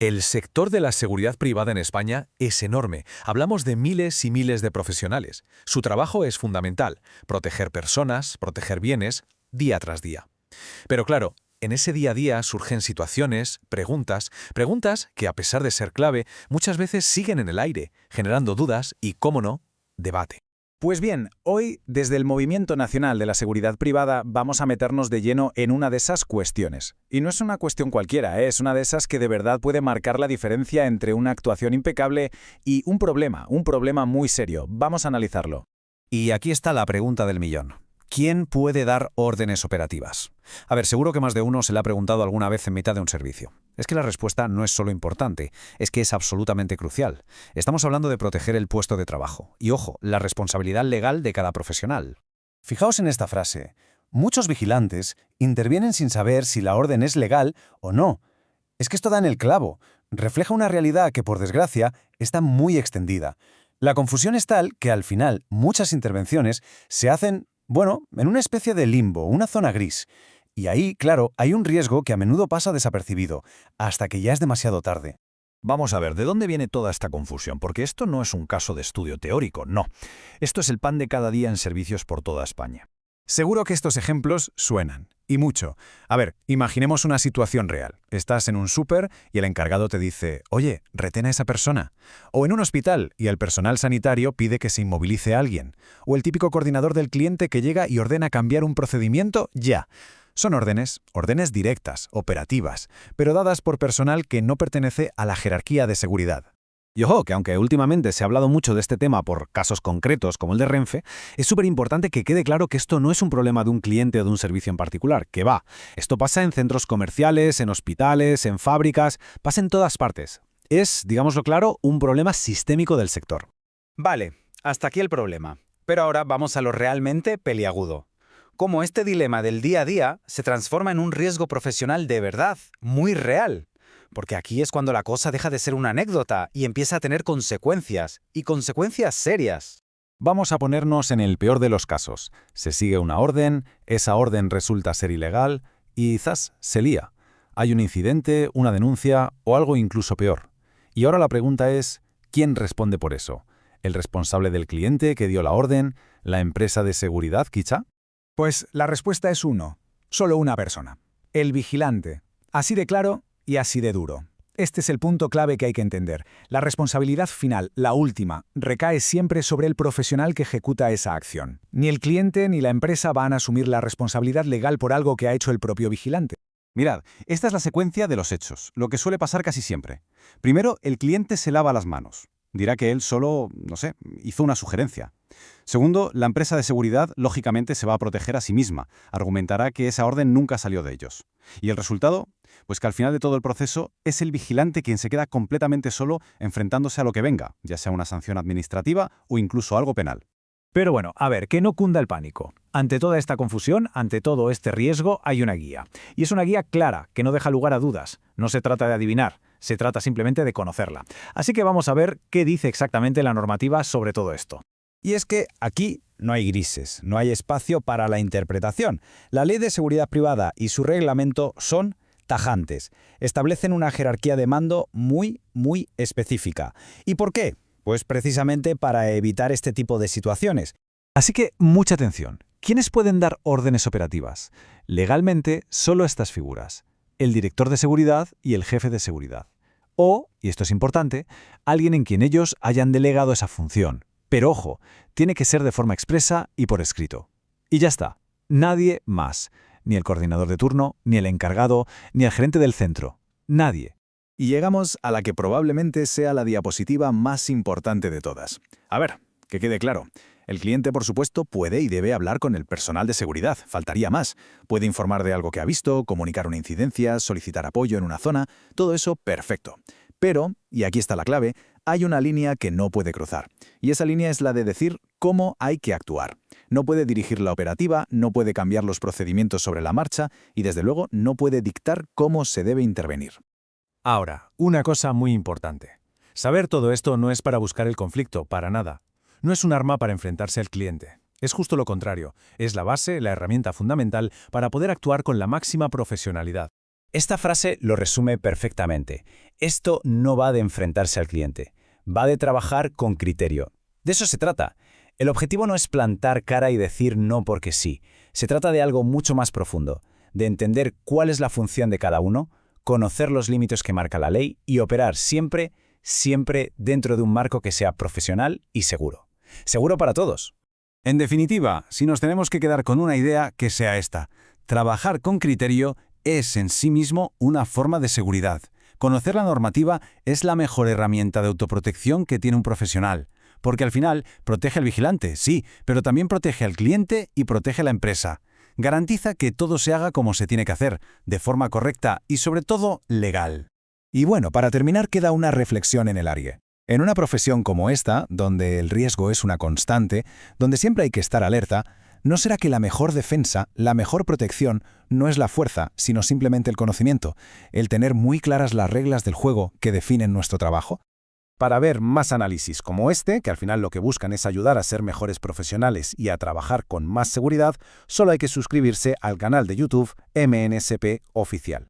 El sector de la seguridad privada en España es enorme. Hablamos de miles y miles de profesionales. Su trabajo es fundamental: proteger personas, proteger bienes, día tras día. Pero claro, en ese día a día surgen situaciones, preguntas que, a pesar de ser clave, muchas veces siguen en el aire, generando dudas y, cómo no, debate. Pues bien, hoy, desde el Movimiento Nacional de la Seguridad Privada, vamos a meternos de lleno en una de esas cuestiones. Y no es una cuestión cualquiera, es una de esas que de verdad puede marcar la diferencia entre una actuación impecable y un problema muy serio. Vamos a analizarlo. Y aquí está la pregunta del millón. ¿Quién puede dar órdenes operativas? A ver, seguro que más de uno se le ha preguntado alguna vez en mitad de un servicio. Es que la respuesta no es solo importante, es que es absolutamente crucial. Estamos hablando de proteger el puesto de trabajo. Y ojo, la responsabilidad legal de cada profesional. Fijaos en esta frase. Muchos vigilantes intervienen sin saber si la orden es legal o no. Es que esto da en el clavo. Refleja una realidad que, por desgracia, está muy extendida. La confusión es tal que al final muchas intervenciones se hacen, en una especie de limbo, una zona gris. Y ahí, claro, hay un riesgo que a menudo pasa desapercibido, hasta que ya es demasiado tarde. Vamos a ver, ¿de dónde viene toda esta confusión? Porque esto no es un caso de estudio teórico, no. Esto es el pan de cada día en servicios por toda España. Seguro que estos ejemplos suenan, y mucho. A ver, imaginemos una situación real. Estás en un súper y el encargado te dice: «Oye, retén a esa persona». O en un hospital y el personal sanitario pide que se inmovilice a alguien. O el típico coordinador del cliente que llega y ordena cambiar un procedimiento ya. Son órdenes directas, operativas, pero dadas por personal que no pertenece a la jerarquía de seguridad. Y ojo, que aunque últimamente se ha hablado mucho de este tema por casos concretos como el de Renfe, es súper importante que quede claro que esto no es un problema de un cliente o de un servicio en particular, que va. Esto pasa en centros comerciales, en hospitales, en fábricas, pasa en todas partes. Es, digámoslo claro, un problema sistémico del sector. Vale, hasta aquí el problema. Pero ahora vamos a lo realmente peliagudo. Cómo este dilema del día a día se transforma en un riesgo profesional de verdad, muy real. Porque aquí es cuando la cosa deja de ser una anécdota y empieza a tener consecuencias, y consecuencias serias. Vamos a ponernos en el peor de los casos. Se sigue una orden, esa orden resulta ser ilegal y ¡zas!, se lía. Hay un incidente, una denuncia o algo incluso peor. Y ahora la pregunta es, ¿quién responde por eso? ¿El responsable del cliente que dio la orden? ¿La empresa de seguridad, quizá? Pues la respuesta es uno, solo una persona. El vigilante. Así de claro y así de duro. Este es el punto clave que hay que entender. La responsabilidad final, la última, recae siempre sobre el profesional que ejecuta esa acción. Ni el cliente ni la empresa van a asumir la responsabilidad legal por algo que ha hecho el propio vigilante. Mirad, esta es la secuencia de los hechos, lo que suele pasar casi siempre. Primero, el cliente se lava las manos. Dirá que él solo, hizo una sugerencia. Segundo, la empresa de seguridad lógicamente se va a proteger a sí misma. Argumentará que esa orden nunca salió de ellos. ¿Y el resultado? Pues que al final de todo el proceso es el vigilante quien se queda completamente solo enfrentándose a lo que venga, ya sea una sanción administrativa o incluso algo penal. Pero bueno, a ver, que no cunda el pánico. Ante toda esta confusión, ante todo este riesgo, hay una guía. Y es una guía clara, que no deja lugar a dudas. No se trata de adivinar, se trata simplemente de conocerla. Así que vamos a ver qué dice exactamente la normativa sobre todo esto. Y es que aquí no hay grises, no hay espacio para la interpretación. La Ley de Seguridad Privada y su reglamento son tajantes. Establecen una jerarquía de mando muy específica. ¿Y por qué? Pues precisamente para evitar este tipo de situaciones. Así que, mucha atención. ¿Quiénes pueden dar órdenes operativas? Legalmente, solo estas figuras: el director de seguridad y el jefe de seguridad. O, y esto es importante, alguien en quien ellos hayan delegado esa función. Pero ojo, tiene que ser de forma expresa y por escrito. Y ya está. Nadie más. Ni el coordinador de turno, ni el encargado, ni el gerente del centro. Nadie. Y llegamos a la que probablemente sea la diapositiva más importante de todas. A ver, que quede claro. El cliente, por supuesto, puede y debe hablar con el personal de seguridad, faltaría más. Puede informar de algo que ha visto, comunicar una incidencia, solicitar apoyo en una zona, todo eso perfecto. Pero, y aquí está la clave, hay una línea que no puede cruzar. Y esa línea es la de decir cómo hay que actuar. No puede dirigir la operativa, no puede cambiar los procedimientos sobre la marcha y, desde luego, no puede dictar cómo se debe intervenir. Ahora, una cosa muy importante. Saber todo esto no es para buscar el conflicto, para nada. No es un arma para enfrentarse al cliente. Es justo lo contrario. Es la base, la herramienta fundamental para poder actuar con la máxima profesionalidad. Esta frase lo resume perfectamente. Esto no va de enfrentarse al cliente, va de trabajar con criterio. De eso se trata. El objetivo no es plantar cara y decir no porque sí. Se trata de algo mucho más profundo, de entender cuál es la función de cada uno, conocer los límites que marca la ley y operar siempre dentro de un marco que sea profesional y seguro. Seguro para todos. En definitiva, si nos tenemos que quedar con una idea, que sea esta. Trabajar con criterio es en sí mismo una forma de seguridad. Conocer la normativa es la mejor herramienta de autoprotección que tiene un profesional, porque al final protege al vigilante, sí, pero también protege al cliente y protege a la empresa. Garantiza que todo se haga como se tiene que hacer, de forma correcta y sobre todo legal. Y bueno, para terminar queda una reflexión en el aire. En una profesión como esta, donde el riesgo es una constante, donde siempre hay que estar alerta, ¿no será que la mejor defensa, la mejor protección, no es la fuerza, sino simplemente el conocimiento, el tener muy claras las reglas del juego que definen nuestro trabajo? Para ver más análisis como este, que al final lo que buscan es ayudar a ser mejores profesionales y a trabajar con más seguridad, solo hay que suscribirse al canal de YouTube MNSP Oficial.